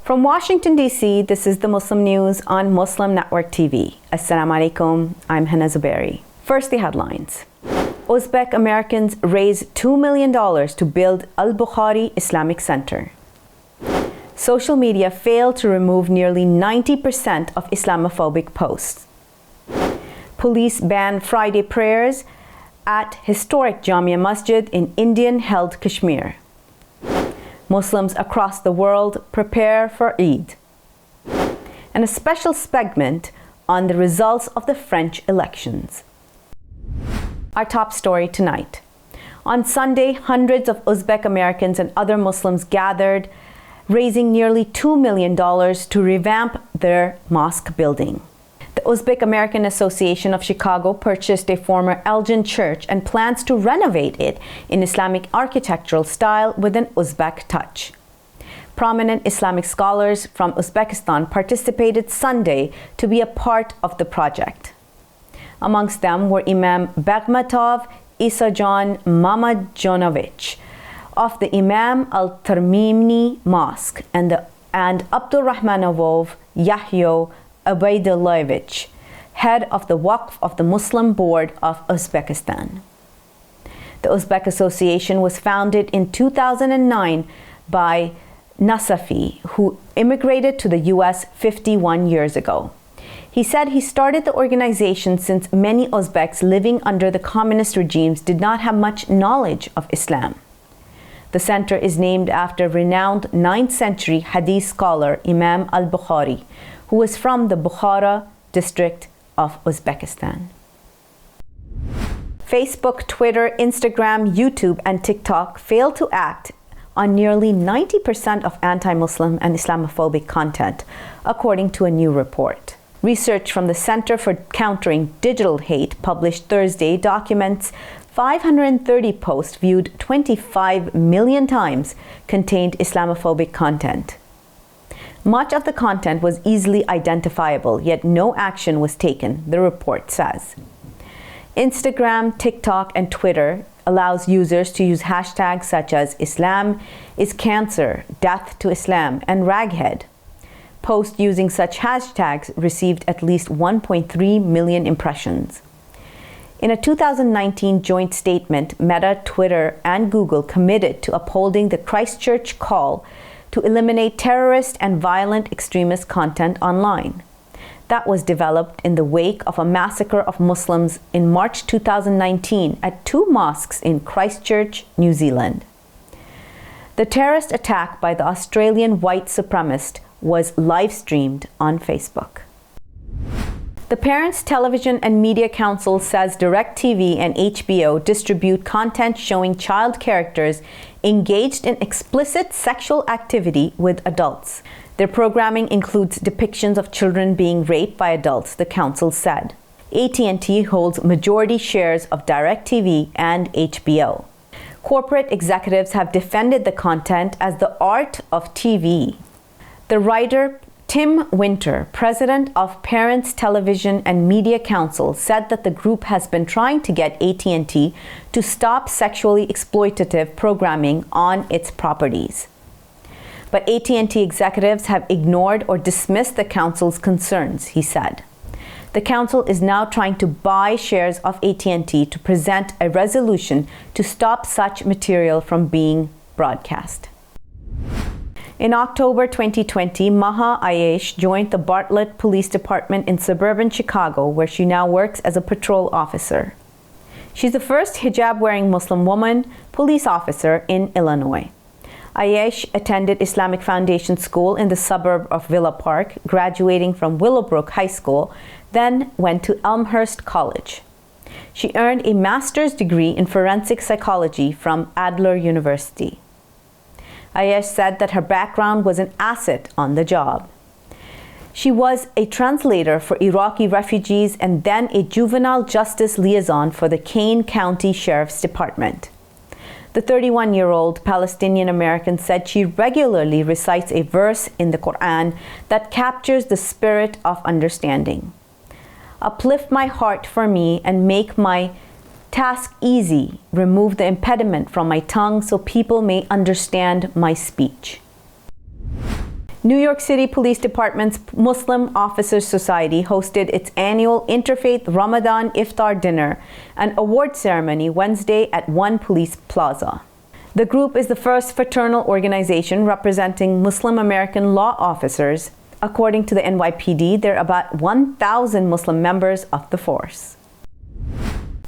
From Washington, D.C., this is the Muslim News on Muslim Network TV. Assalamu alaikum, I'm Hena Zuberi. First, the headlines. Uzbek Americans raise $2 million to build Al-Bukhari Islamic Center. Social media failed to remove nearly 90% of Islamophobic posts. Police ban Friday prayers at historic Jamia Masjid in Indian-held Kashmir. Muslims across the world prepare for Eid. And a special segment on the results of the French elections. Our top story tonight. On Sunday, hundreds of Uzbek Americans and other Muslims gathered, raising nearly $2 million to revamp their mosque building. The Uzbek American Association of Chicago purchased a former Elgin church and plans to renovate it in Islamic architectural style with an Uzbek touch. Prominent Islamic scholars from Uzbekistan participated Sunday to be a part of the project. Amongst them were Imam Begmatov Isajan Mamajonovich of the Imam Al-Tarmimni Mosque and Abdurrahmanovov Yahyo Abaidullaevich, head of the Waqf of the Muslim Board of Uzbekistan. The Uzbek Association was founded in 2009 by Nasafi, who immigrated to the US 51 years ago. He said he started the organization since many Uzbeks living under the communist regimes did not have much knowledge of Islam. The center is named after renowned 9th century Hadith scholar Imam al-Bukhari, who was from the Bukhara district of Uzbekistan. Facebook, Twitter, Instagram, YouTube, and TikTok failed to act on nearly 90% of anti-Muslim and Islamophobic content, according to a new report. Research from the Center for Countering Digital Hate, published Thursday, documents 530 posts viewed 25 million times contained Islamophobic content. Much of the content was easily identifiable, yet no action was taken, the report says. Instagram, TikTok, and Twitter allows users to use hashtags such as Islam is cancer, death to Islam, and raghead. Posts using such hashtags received at least 1.3 million impressions. In a 2019 joint statement, Meta, Twitter, and Google committed to upholding the Christchurch call to eliminate terrorist and violent extremist content online. That was developed in the wake of a massacre of Muslims in March 2019 at 2 mosques in Christchurch, New Zealand. The terrorist attack by the Australian white supremacist was live-streamed on Facebook. The Parents Television and Media Council says DirecTV and HBO distribute content showing child characters engaged in explicit sexual activity with adults. Their programming includes depictions of children being raped by adults, the council said. At&T holds majority shares of DirecTV and HBO. Corporate executives have defended the content as the art of TV. The writer Tim Winter, president of Parents Television and Media Council, said that the group has been trying to get At&T to stop sexually exploitative programming on its properties. But At&T executives have ignored or dismissed the council's concerns, he said. The council is now trying to buy shares of At&T to present a resolution to stop such material from being broadcast. In October 2020, Maha Ayesh joined the Bartlett Police Department in suburban Chicago, where she now works as a patrol officer. She's the first hijab-wearing Muslim woman police officer in Illinois. Ayesh attended Islamic Foundation School in the suburb of Villa Park, graduating from Willowbrook High School, then went to Elmhurst College. She earned a master's degree in forensic psychology from Adler University. Ayesh said that her background was an asset on the job. She was a translator for Iraqi refugees and then a juvenile justice liaison for the Kane County Sheriff's Department. The 31-year-old Palestinian American said she regularly recites a verse in the Quran that captures the spirit of understanding. Uplift my heart for me and make my task easy. Remove the impediment from my tongue so people may understand my speech. New York City Police Department's Muslim Officers Society hosted its annual Interfaith Ramadan Iftar dinner and award ceremony Wednesday at One Police Plaza. The group is the first fraternal organization representing Muslim American law officers. According to the NYPD, there are about 1,000 Muslim members of the force.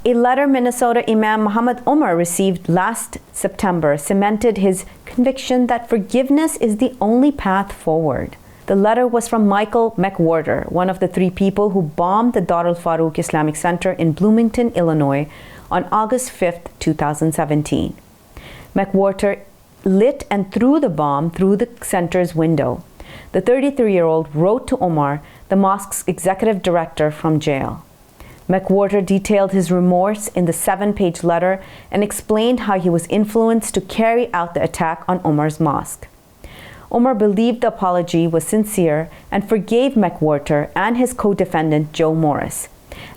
A letter Minnesota Imam Muhammad Omar received last September cemented his conviction that forgiveness is the only path forward. The letter was from Michael McWhorter, one of the 3 people who bombed the Dar al-Farouk Islamic Center in Bloomington, Illinois on August 5, 2017. McWhorter lit and threw the bomb through the center's window. The 33-year-old wrote to Omar, the mosque's executive director, from jail. McWhorter detailed his remorse in the 7-page letter and explained how he was influenced to carry out the attack on Omar's mosque. Omar believed the apology was sincere and forgave McWhorter and his co-defendant Joe Morris,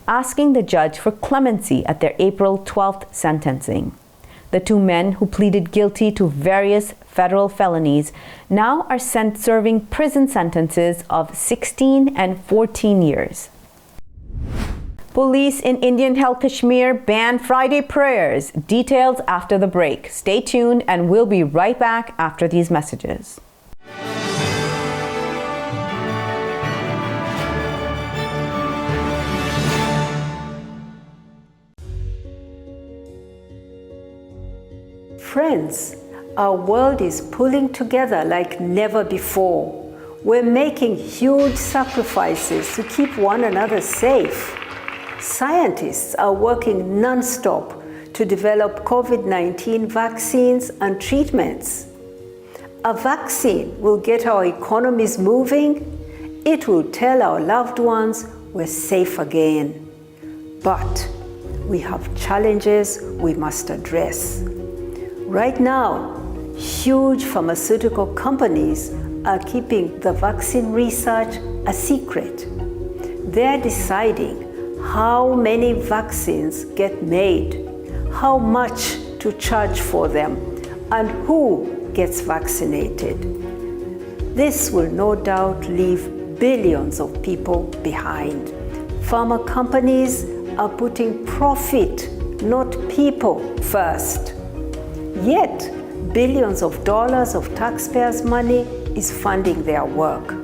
asking the judge for clemency at their April 12th sentencing. The 2 men who pleaded guilty to various federal felonies now are serving prison sentences of 16 and 14 years. Police in Indian-held Kashmir banned Friday prayers. Details after the break. Stay tuned and we'll be right back after these messages. Friends, our world is pulling together like never before. We're making huge sacrifices to keep one another safe. Scientists are working non-stop to develop COVID-19 vaccines and treatments. A vaccine will get our economies moving. It will tell our loved ones we're safe again. But we have challenges we must address. Right now, huge pharmaceutical companies are keeping the vaccine research a secret. They're deciding how many vaccines get made, how much to charge for them, and who gets vaccinated. This will no doubt leave billions of people behind. Pharma companies are putting profit, not people, first. Yet, billions of dollars of taxpayers' money is funding their work.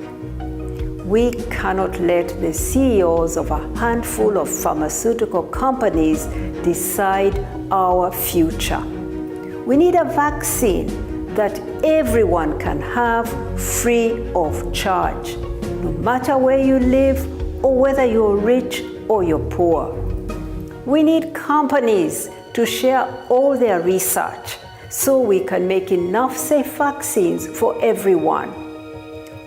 We cannot let the CEOs of a handful of pharmaceutical companies decide our future. We need a vaccine that everyone can have free of charge, no matter where you live or whether you're rich or you're poor. We need companies to share all their research so we can make enough safe vaccines for everyone.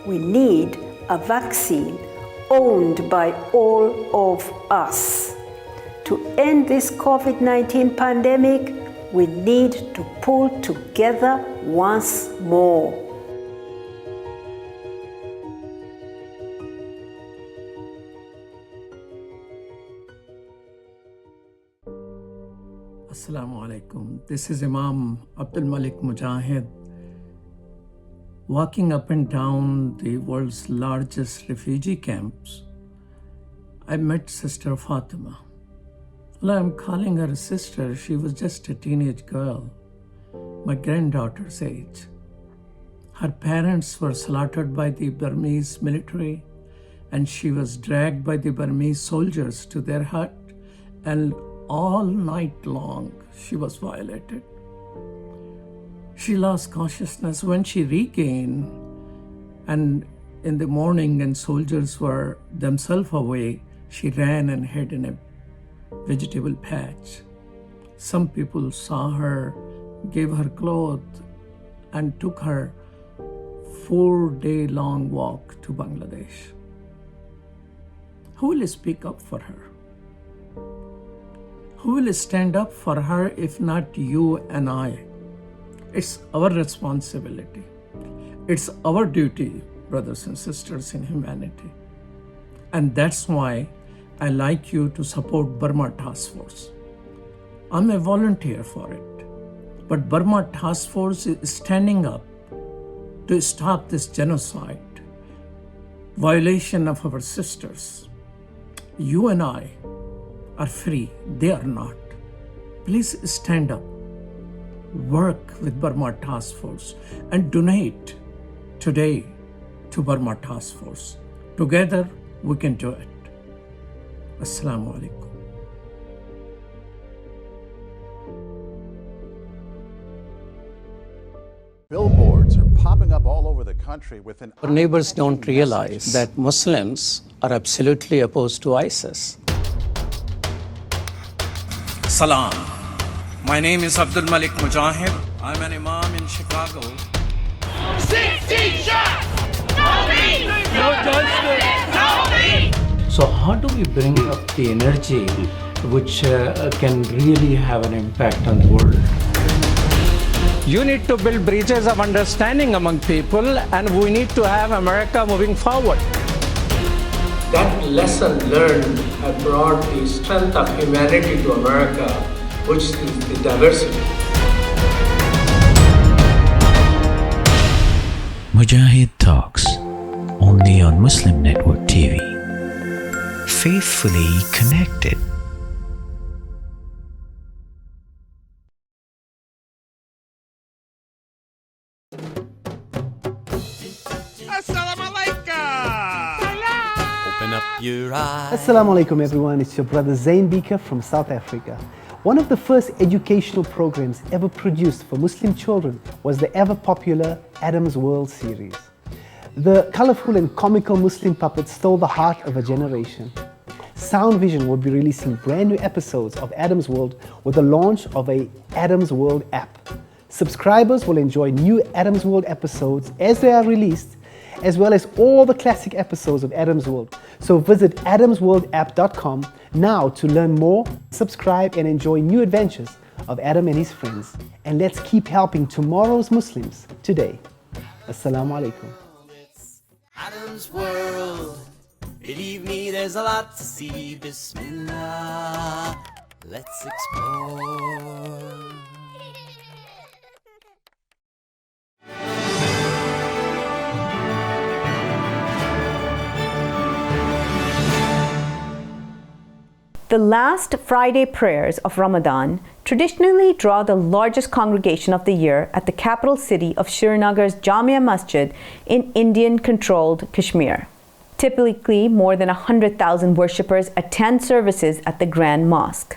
We need a vaccine owned by all of us. To end this COVID-19 pandemic, we need to pull together once more. Assalamu alaikum. This is Imam Abdul Malik Mujahid, walking up and down the world's largest refugee camps. I met Sister Fatima. Well, I'm calling her a sister. She was just a teenage girl, my granddaughter's age. Her parents were slaughtered by the Burmese military, and she was dragged by the Burmese soldiers to their hut, and all night long she was violated. She lost consciousness. When she regained, and in the morning and soldiers were themselves away, she ran and hid in a vegetable patch. Some people saw her, gave her clothes, and took her 4-day-long walk to Bangladesh. Who will speak up for her? Who will stand up for her if not you and I? It's our responsibility. It's our duty, brothers and sisters in humanity. And that's why I like you to support Burma Task Force. I'm a volunteer for it. But Burma Task Force is standing up to stop this genocide, violation of our sisters. You and I are free, they are not. Please stand up, work with Burma Task Force, and donate today to Burma Task Force. Together, we can do it. Assalamu alaikum. Billboards are popping up all over the country with an... Our neighbors don't realize that Muslims are absolutely opposed to ISIS. Salam. My name is Abdul Malik Mujahid. I'm an Imam in Chicago. 16 shots! No me! No justice! No me! So how do we bring up the energy which can really have an impact on the world? You need to build bridges of understanding among people, and we need to have America moving forward. That lesson learned has brought the strength of humanity to America, which is the diversity. Mujahid Talks, only on Muslim Network TV. Faithfully connected. Assalamu alaikum everyone, it's your brother Zain Bika from South Africa. One of the first educational programs ever produced for Muslim children was the ever popular Adam's World series. The colorful and comical Muslim puppets stole the heart of a generation. Sound Vision will be releasing brand new episodes of Adam's World with the launch of a Adam's World app. Subscribers will enjoy new Adam's World episodes as they are released, as well as all the classic episodes of Adam's World. So visit adamsworldapp.com now to learn more, subscribe and enjoy new adventures of Adam and his friends. And let's keep helping tomorrow's Muslims today. Assalamu alaikum. Adam's World. Believe me, there's a lot to see. Bismillah. Let's explore. The last Friday prayers of Ramadan traditionally draw the largest congregation of the year at the capital city of Srinagar's Jamia Masjid in Indian-controlled Kashmir. Typically, more than 100,000 worshippers attend services at the Grand Mosque.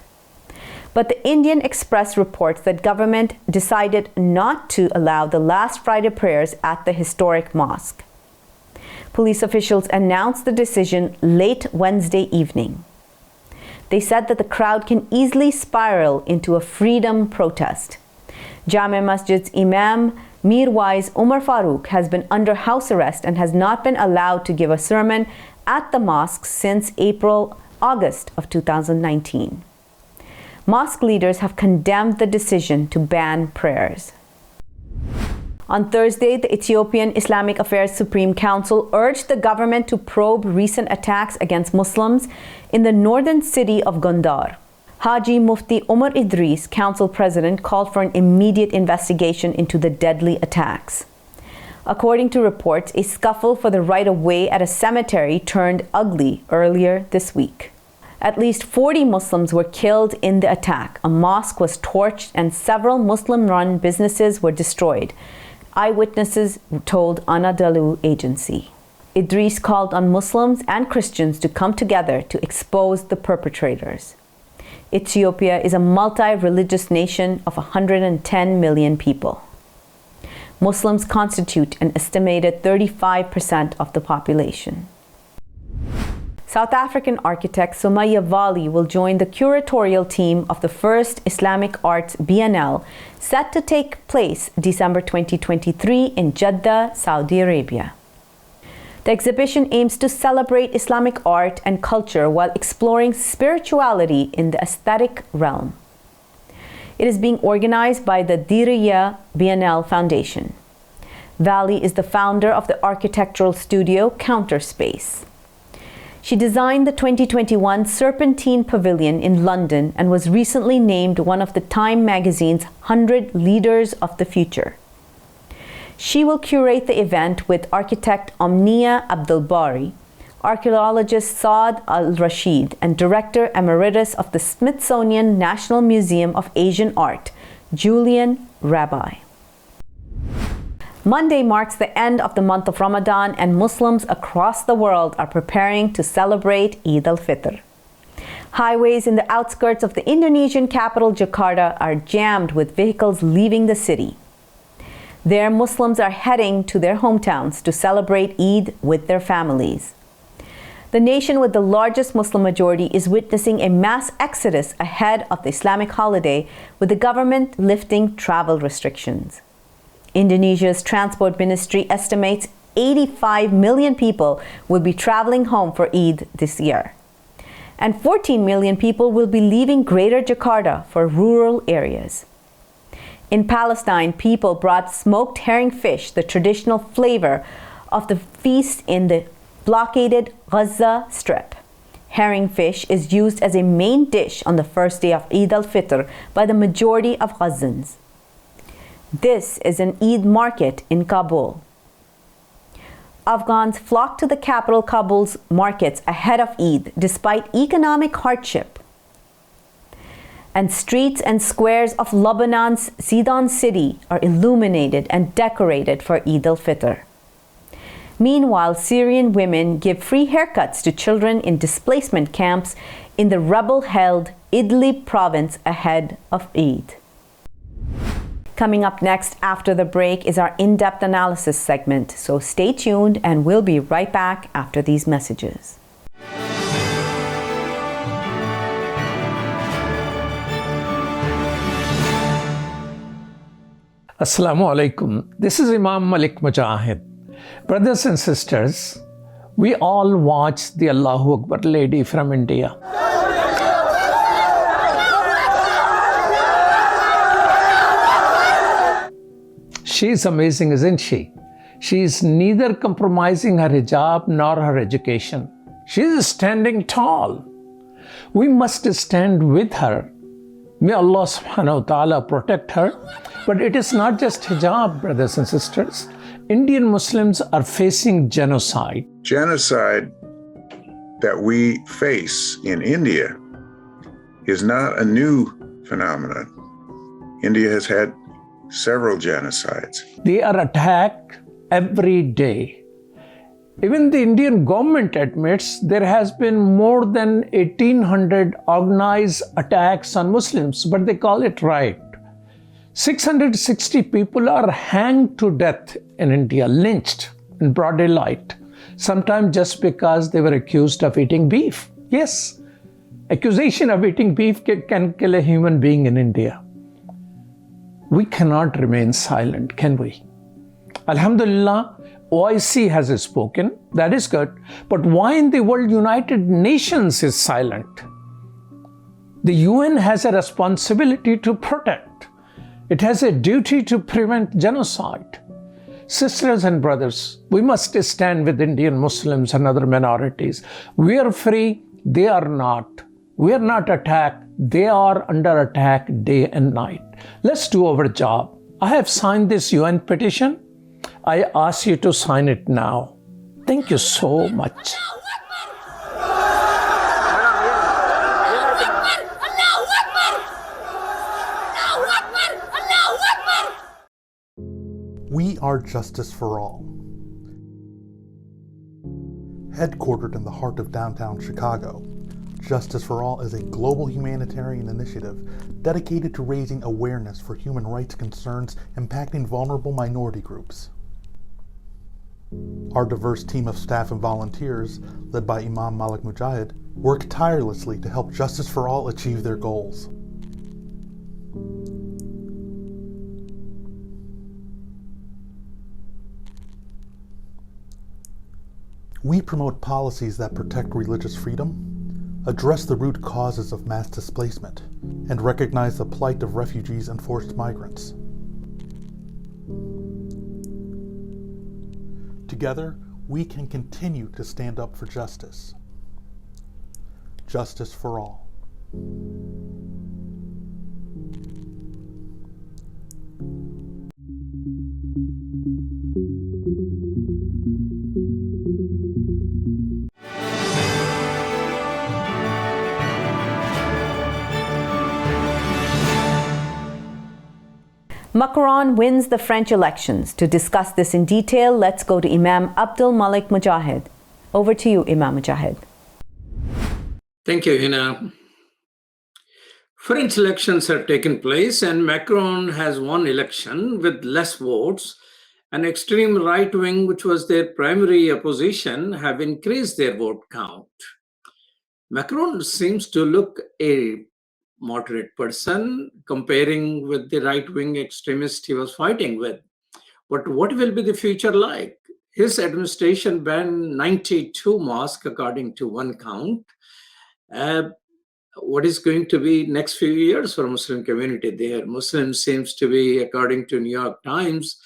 But the Indian Express reports that government decided not to allow the last Friday prayers at the historic mosque. Police officials announced the decision late Wednesday evening. They said that the crowd can easily spiral into a freedom protest. Jamia Masjid's Imam, Mirwais Umar Farooq, has been under house arrest and has not been allowed to give a sermon at the mosque since August of 2019. Mosque leaders have condemned the decision to ban prayers. On Thursday, the Ethiopian Islamic Affairs Supreme Council urged the government to probe recent attacks against Muslims in the northern city of Gondar. Haji Mufti Umar Idris, council president, called for an immediate investigation into the deadly attacks. According to reports, a scuffle for the right-of-way at a cemetery turned ugly earlier this week. At least 40 Muslims were killed in the attack. A mosque was torched and several Muslim-run businesses were destroyed, eyewitnesses told Anadolu agency. Idris called on Muslims and Christians to come together to expose the perpetrators. Ethiopia is a multi-religious nation of 110 million people. Muslims constitute an estimated 35% of the population. South African architect Sumaya Vali will join the curatorial team of the first Islamic Arts Biennale, set to take place December 2023 in Jeddah, Saudi Arabia. The exhibition aims to celebrate Islamic art and culture while exploring spirituality in the aesthetic realm. It is being organized by the Diriyah Biennale Foundation. Vali is the founder of the architectural studio Counterspace. She designed the 2021 Serpentine Pavilion in London and was recently named one of the Time magazine's 100 Leaders of the Future. She will curate the event with architect Omnia Abdulbari, archaeologist Saad Al-Rashid, and director emeritus of the Smithsonian National Museum of Asian Art, Julian Rabbi. Monday marks the end of the month of Ramadan, and Muslims across the world are preparing to celebrate Eid al-Fitr. Highways in the outskirts of the Indonesian capital Jakarta are jammed with vehicles leaving the city. There, Muslims are heading to their hometowns to celebrate Eid with their families. The nation with the largest Muslim majority is witnessing a mass exodus ahead of the Islamic holiday, with the government lifting travel restrictions. Indonesia's transport ministry estimates 85 million people will be traveling home for Eid this year, and 14 million people will be leaving Greater Jakarta for rural areas. In Palestine, people brought smoked herring fish, the traditional flavor of the feast in the blockaded Gaza Strip. Herring fish is used as a main dish on the first day of Eid al-Fitr by the majority of Gazans. This is an Eid market in Kabul. Afghans flock to the capital Kabul's markets ahead of Eid despite economic hardship. And streets and squares of Lebanon's Zidane city are illuminated and decorated for Eid al-Fitr. Meanwhile, Syrian women give free haircuts to children in displacement camps in the rebel-held Idlib province ahead of Eid. Coming up next after the break is our in-depth analysis segment, so stay tuned and we'll be right back after these messages. Assalamu alaikum. This is Imam Malik Mujahid. Brothers and sisters, we all watch the Allahu Akbar lady from India. She's amazing, isn't she? She's neither compromising her hijab nor her education. She's standing tall. We must stand with her. May Allah subhanahu wa ta'ala protect her. But it is not just hijab, brothers and sisters. Indian Muslims are facing genocide. Genocide that we face in India is not a new phenomenon. India has had several genocides. They are attacked every day. Even the Indian government admits there has been more than 1,800 organized attacks on Muslims, but they call it riot. 660 people are hanged to death in India, lynched in broad daylight, sometimes just because they were accused of eating beef. Yes, accusation of eating beef can kill a human being in India. We cannot remain silent, can we? Alhamdulillah, OIC has spoken, that is good, but why in the world United Nations is silent? The UN has a responsibility to protect. It has a duty to prevent genocide. Sisters and brothers, we must stand with Indian Muslims and other minorities. We are free, they are not. We are not attacked, they are under attack day and night. Let's do our job. I have signed this UN petition. I ask you to sign it now. Thank you so much. We are Justice for All. Headquartered in the heart of downtown Chicago, Justice for All is a global humanitarian initiative dedicated to raising awareness for human rights concerns impacting vulnerable minority groups. Our diverse team of staff and volunteers, led by Imam Malik Mujahid, work tirelessly to help Justice for All achieve their goals. We promote policies that protect religious freedom, address the root causes of mass displacement, and recognize the plight of refugees and forced migrants. Together, we can continue to stand up for justice. Justice for all. Macron wins the French elections. To discuss this in detail, let's go to Imam Abdul Malik Mujahid. Over to you, Imam Mujahid. Thank you, Hena. French elections have taken place and Macron has won election with less votes. An extreme right wing, which was their primary opposition, have increased their vote count. Macron seems to look a moderate person comparing with the right-wing extremist he was fighting with. But what will be the future like? His administration banned 92 mosques according to one count. What is going to be next few years for Muslim community there? Muslims seems to be, according to New York Times,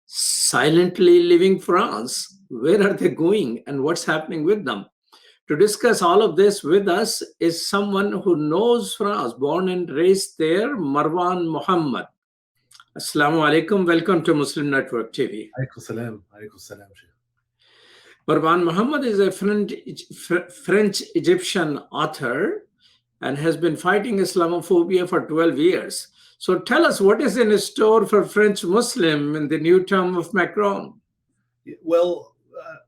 silently leaving France. Where are they going and what's happening with them? To discuss all of this with us is someone who knows France, born and raised there, Marwan Muhammad. Assalamu alaikum. Welcome to Muslim Network TV. Alaikum salam. Alaikum salam. Marwan Muhammad is a French-Egyptian author and has been fighting Islamophobia for 12 years. So tell us, what is in store for French Muslim in the new term of Macron? Well,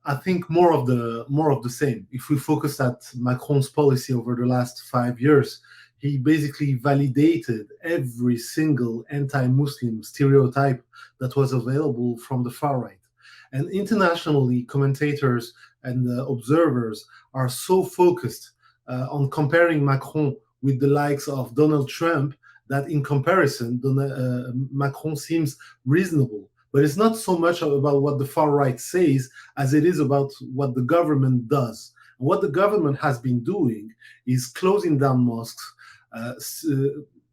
I think more of the same. If we focus at Macron's policy over the last 5 years, he basically validated every single anti-Muslim stereotype that was available from the far right. And internationally, commentators and observers are so focused on comparing Macron with the likes of Donald Trump that in comparison, Macron seems reasonable. But it's not so much about what the far right says as it is about what the government does. And what the government has been doing is closing down mosques,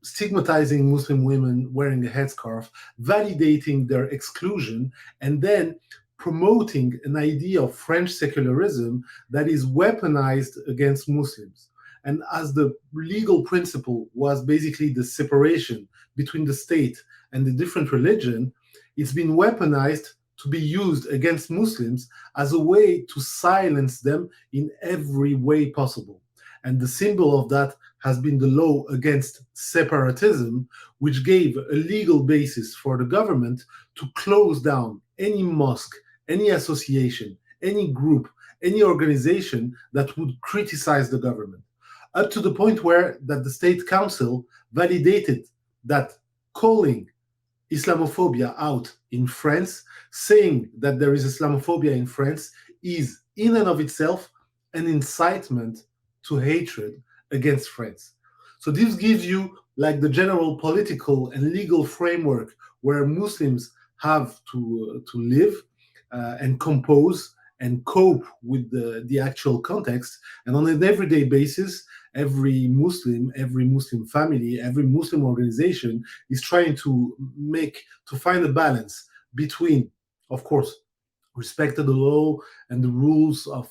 stigmatizing Muslim women wearing a headscarf, validating their exclusion, and then promoting an idea of French secularism that is weaponized against Muslims. And as the legal principle was basically the separation between the state and the different religion, it's been weaponized to be used against Muslims as a way to silence them in every way possible. And the symbol of that has been the law against separatism, which gave a legal basis for the government to close down any mosque, any association, any group, any organization that would criticize the government, up to the point where that the State Council validated that calling Islamophobia out in France, saying that there is Islamophobia in France, is in and of itself an incitement to hatred against France. So this gives you like the general political and legal framework where Muslims have to live and compose and cope with the actual context. And on an everyday basis, every Muslim family, every Muslim organization is trying to find a balance between, of course, respecting the law and the rules of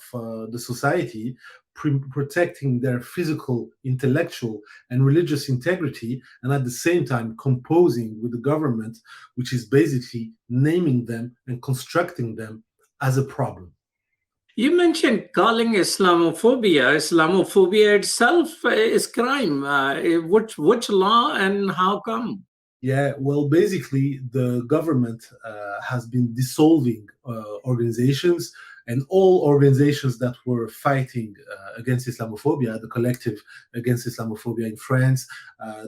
the society, protecting their physical, intellectual, and religious integrity, and at the same time composing with the government, which is basically naming them and constructing them as a problem. You mentioned calling Islamophobia. Islamophobia itself is crime. Which law and how come? Yeah, well, basically, the government has been dissolving organizations, and all organizations that were fighting against Islamophobia, the Collective Against Islamophobia in France,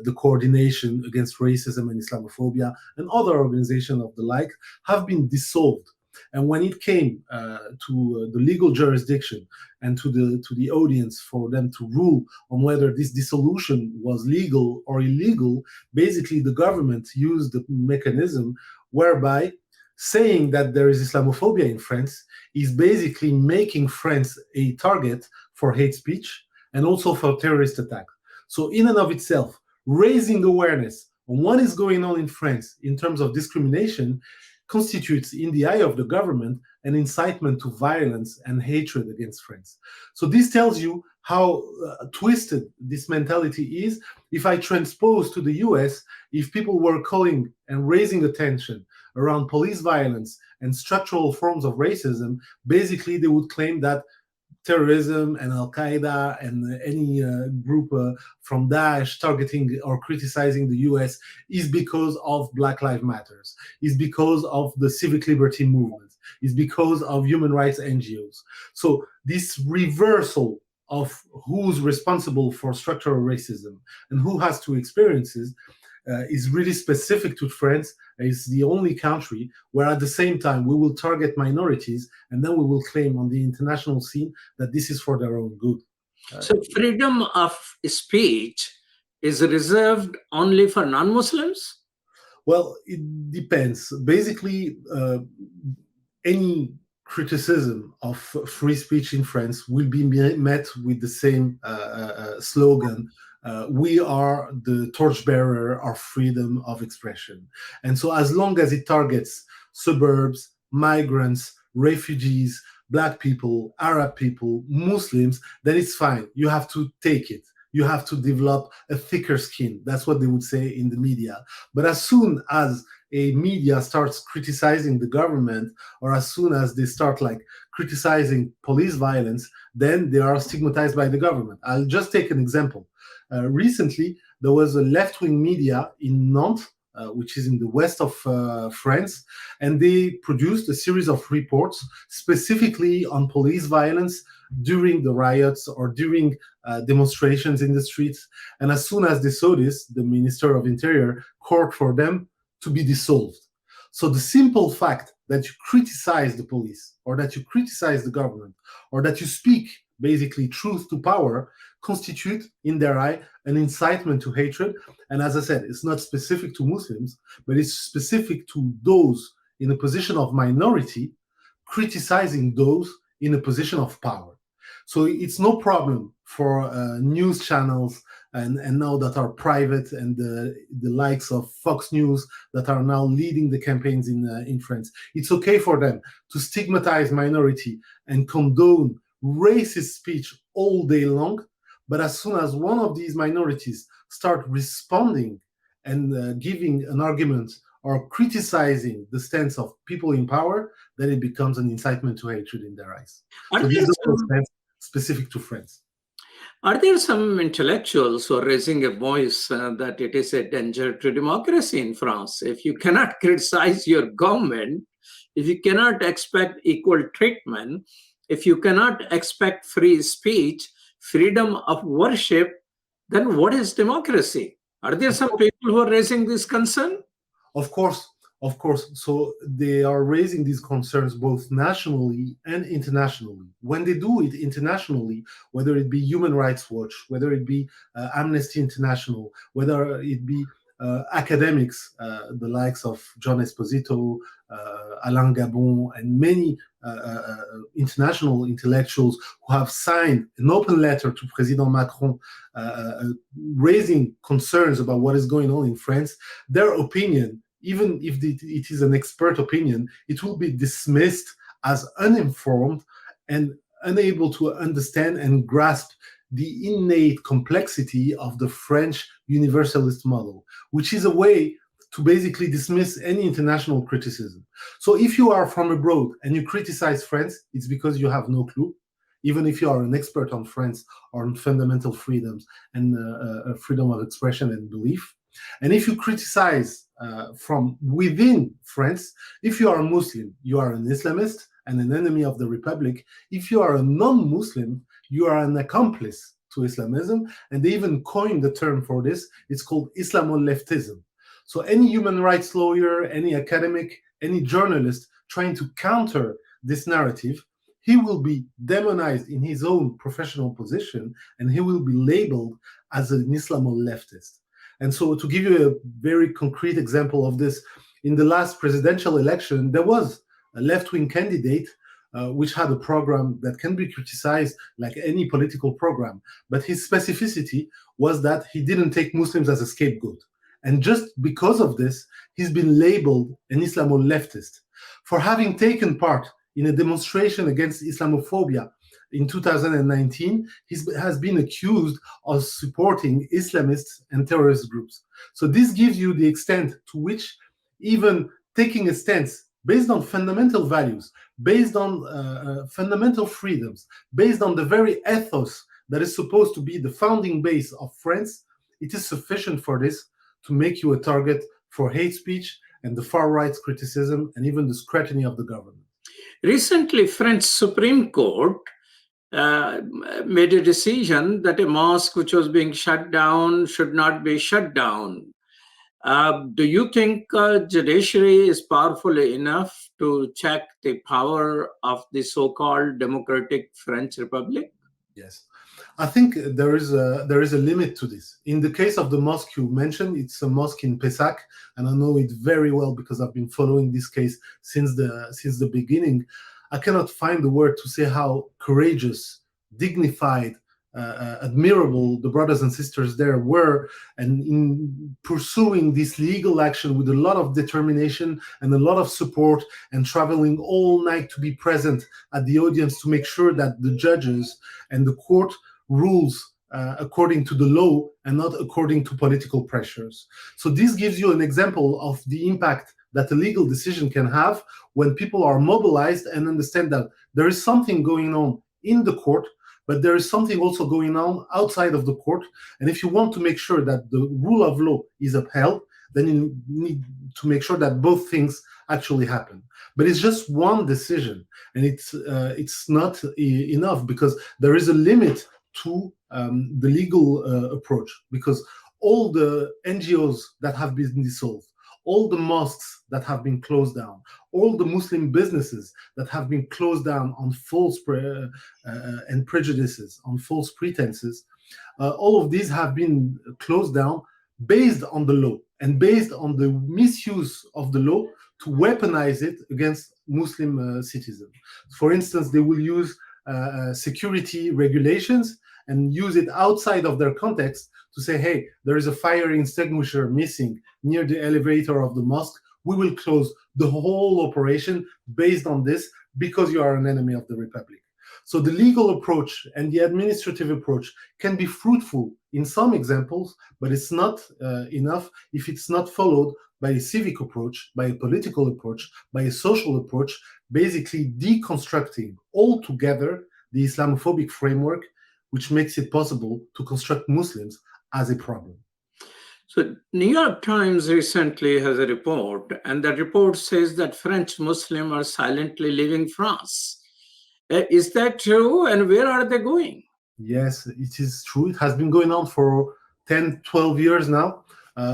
the Coordination Against Racism and Islamophobia, and other organizations of the like, have been dissolved. And when it came to the legal jurisdiction and to the audience for them to rule on whether this dissolution was legal or illegal, basically the government used the mechanism whereby saying that there is Islamophobia in France is basically making France a target for hate speech and also for terrorist attack. So in and of itself, raising awareness on what is going on in France in terms of discrimination constitutes, in the eye of the government, an incitement to violence and hatred against France. So this tells you how twisted this mentality is. If I transpose to the US, if people were calling and raising attention around police violence and structural forms of racism, basically they would claim that terrorism and Al-Qaeda and any group from Daesh targeting or criticizing the US is because of Black Lives Matters, is because of the civic liberty movement, is because of human rights NGOs. So this reversal of who's responsible for structural racism and who has to experience it is really specific to France. It's the only country where at the same time we will target minorities and then we will claim on the international scene that this is for their own good. So freedom of speech is reserved only for non-Muslims? Well, it depends. Basically, any criticism of free speech in France will be met with the same slogan. We are the torchbearer of freedom of expression. And so as long as it targets suburbs, migrants, refugees, Black people, Arab people, Muslims, then it's fine. You have to take it. You have to develop a thicker skin. That's what they would say in the media. But as soon as a media starts criticizing the government, or as soon as they start criticizing police violence, then they are stigmatized by the government. I'll just take an example. Recently, there was a left-wing media in Nantes, which is in the west of France, and they produced a series of reports specifically on police violence during the riots or during demonstrations in the streets. And as soon as they saw this, the Minister of Interior called for them to be dissolved. So the simple fact that you criticize the police, or that you criticize the government, or that you speak basically truth to power, constitute, in their eye, an incitement to hatred. And as I said, it's not specific to Muslims, but it's specific to those in a position of minority criticizing those in a position of power. So it's no problem for news channels and now that are private, and the likes of Fox News that are now leading the campaigns in France. It's okay for them to stigmatize minority and condone racist speech all day long. But as soon as one of these minorities start responding and giving an argument or criticizing the stance of people in power, then it becomes an incitement to hatred in their eyes. So these are stance specific to France. Are there some intellectuals who are raising a voice that it is a danger to democracy in France? If you cannot criticize your government, if you cannot expect equal treatment, if you cannot expect free speech, freedom of worship, then what is democracy? Are there some people who are raising this concern? Of course. So they are raising these concerns both nationally and internationally. When they do it internationally, whether it be Human Rights Watch, whether it be Amnesty International, whether it be academics, the likes of John Esposito, Alain Gabon, and many international intellectuals who have signed an open letter to President Macron raising concerns about what is going on in France, their opinion, even if it is an expert opinion, it will be dismissed as uninformed and unable to understand and grasp the innate complexity of the French universalist model, which is a way to basically dismiss any international criticism. So if you are from abroad and you criticize France, it's because you have no clue, even if you are an expert on France or on fundamental freedoms and freedom of expression and belief. And if you criticize from within France, if you are a Muslim, you are an Islamist and an enemy of the Republic. If you are a non-Muslim, you are an accomplice to Islamism. And they even coined the term for this. It's called Islamo-leftism. So any human rights lawyer, any academic, any journalist trying to counter this narrative, he will be demonized in his own professional position, and he will be labeled as an Islamo-leftist. And so to give you a very concrete example of this, in the last presidential election, there was a left-wing candidate which had a program that can be criticized like any political program. But his specificity was that he didn't take Muslims as a scapegoat. And just because of this, he's been labeled an Islamo-leftist. For having taken part in a demonstration against Islamophobia in 2019, he has been accused of supporting Islamists and terrorist groups. So this gives you the extent to which even taking a stance based on fundamental values, based on fundamental freedoms, based on the very ethos that is supposed to be the founding base of France, it is sufficient for this to make you a target for hate speech and the far right's criticism and even the scrutiny of the government. Recently, French Supreme Court made a decision that a mosque which was being shut down should not be shut down. Do you think judiciary is powerful enough to check the power of the so-called democratic French Republic? Yes, I think there is a limit to this. In the case of the mosque you mentioned, it's a mosque in Pessac, and I know it very well because I've been following this case since the beginning. I cannot find the word to say how courageous, dignified, admirable the brothers and sisters there were, and in pursuing this legal action with a lot of determination and a lot of support, and traveling all night to be present at the audience to make sure that the judges and the court rules according to the law and not according to political pressures. So this gives you an example of the impact that a legal decision can have when people are mobilized and understand that there is something going on in the court, but there is something also going on outside of the court. And if you want to make sure that the rule of law is upheld, then you need to make sure that both things actually happen. But it's just one decision, and it's not enough, because there is a limit to the legal approach, because all the NGOs that have been dissolved, all the mosques that have been closed down, all the Muslim businesses that have been closed down on false and prejudices, on false pretenses, all of these have been closed down based on the law and based on the misuse of the law to weaponize it against Muslim citizens. For instance, they will use security regulations and use it outside of their context to say, hey, there is a fire extinguisher missing near the elevator of the mosque. We will close the whole operation based on this because you are an enemy of the Republic. So the legal approach and the administrative approach can be fruitful in some examples, but it's not enough if it's not followed by a civic approach, by a political approach, by a social approach, basically deconstructing altogether the Islamophobic framework, which makes it possible to construct Muslims as a problem. So New York Times recently has a report, and that report says that French Muslims are silently leaving France. Is that true, and where are they going? Yes, it is true. It has been going on for 10, 12 years now,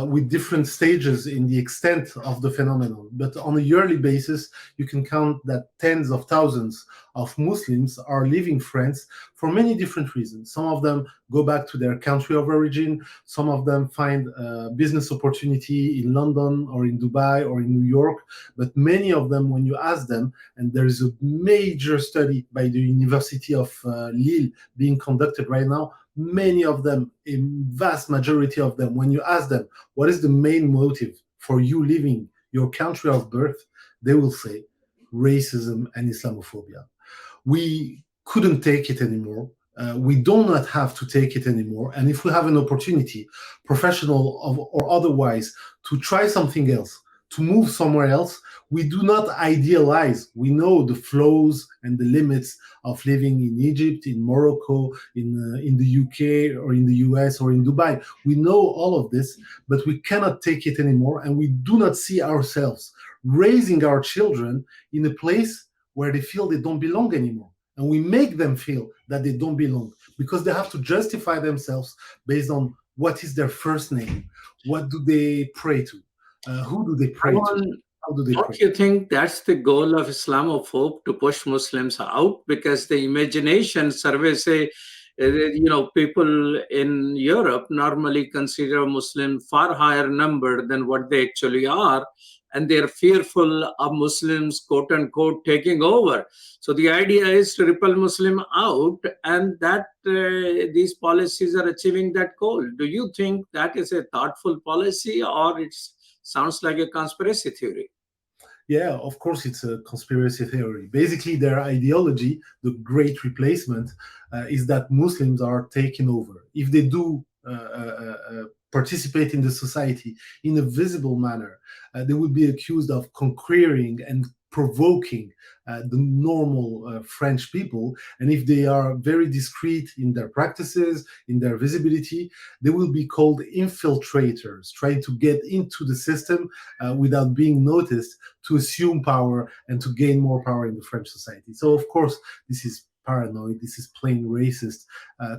with different stages in the extent of the phenomenon. But on a yearly basis, you can count that tens of thousands of Muslims are leaving France for many different reasons. Some of them go back to their country of origin. Some of them find business opportunity in London or in Dubai or in New York. But many of them, when you ask them, and there is a major study by the University of Lille being conducted right now, many of them, a vast majority of them, when you ask them, what is the main motive for you leaving your country of birth, they will say racism and Islamophobia. We couldn't take it anymore. We do not have to take it anymore. And if we have an opportunity, professional or otherwise, to try something else, to move somewhere else, we do not idealize. We know the flaws and the limits of living in Egypt, in Morocco, in the UK, or in the US, or in Dubai. We know all of this, but we cannot take it anymore, and we do not see ourselves raising our children in a place where they feel they don't belong anymore. And we make them feel that they don't belong because they have to justify themselves based on what is their first name, what do they pray to, who do they pray to? Don't you think that's the goal of Islamophobe, to push Muslims out? Because the imagination surveys say, people in Europe normally consider Muslim far higher number than what they actually are, and they're fearful of Muslims, quote unquote, taking over. So the idea is to repel Muslim out, and that these policies are achieving that goal. Do you think that is a thoughtful policy, or it sounds like a conspiracy theory? Yeah, of course it's a conspiracy theory. Basically, their ideology, the great replacement, is that Muslims are taken over. If they do participate in the society in a visible manner, they would be accused of conquering and provoking the normal French people. And if they are very discreet in their practices, in their visibility, they will be called infiltrators, trying to get into the system without being noticed, to assume power and to gain more power in the French society. So, of course, this is paranoid, this is plain racist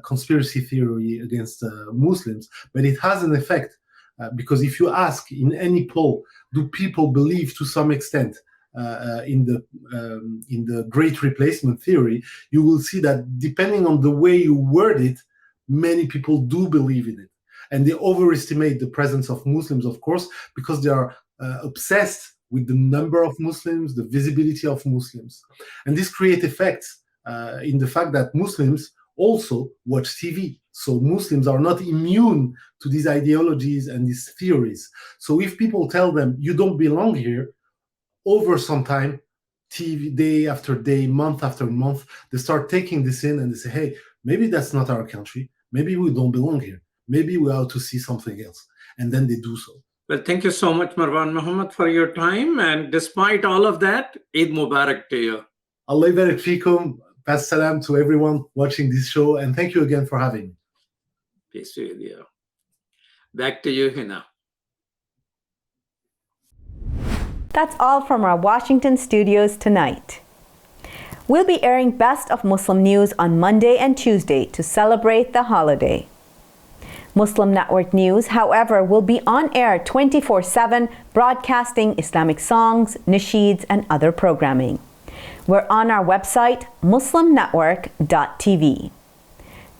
conspiracy theory against Muslims, but it has an effect. Because if you ask in any poll, do people believe to some extent in the Great Replacement theory, you will see that depending on the way you word it, many people do believe in it. And they overestimate the presence of Muslims, of course, because they are obsessed with the number of Muslims, the visibility of Muslims. And this creates effects in the fact that Muslims also watch TV. So Muslims are not immune to these ideologies and these theories. So if people tell them, you don't belong here, over some time, TV, day after day, month after month, they start taking this in and they say, hey, maybe that's not our country. Maybe we don't belong here. Maybe we ought to see something else. And then they do so. Well, thank you so much, Marwan Muhammad, for your time. And despite all of that, Eid Mubarak to you. Allah barak fikum. Pass salam to everyone watching this show. And thank you again for having me. Peace be with you. Back to you, Hena. That's all from our Washington studios tonight. We'll be airing Best of Muslim News on Monday and Tuesday to celebrate the holiday. Muslim Network News, however, will be on air 24/7, broadcasting Islamic songs, nasheeds, and other programming. We're on our website, muslimnetwork.tv.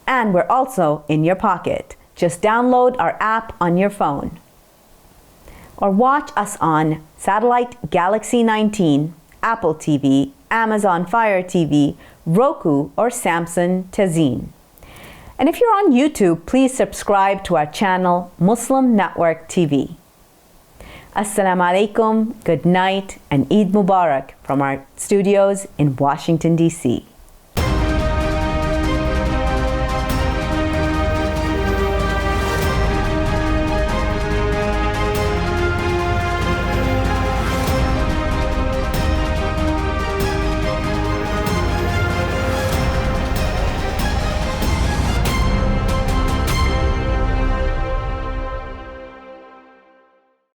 And we're also in your pocket. Just download our app on your phone. Or watch us on Satellite Galaxy 19, Apple TV, Amazon Fire TV, Roku, or Samsung Tazeen. And if you're on YouTube, please subscribe to our channel, Muslim Network TV. Assalamu alaikum, good night, and Eid Mubarak from our studios in Washington, D.C.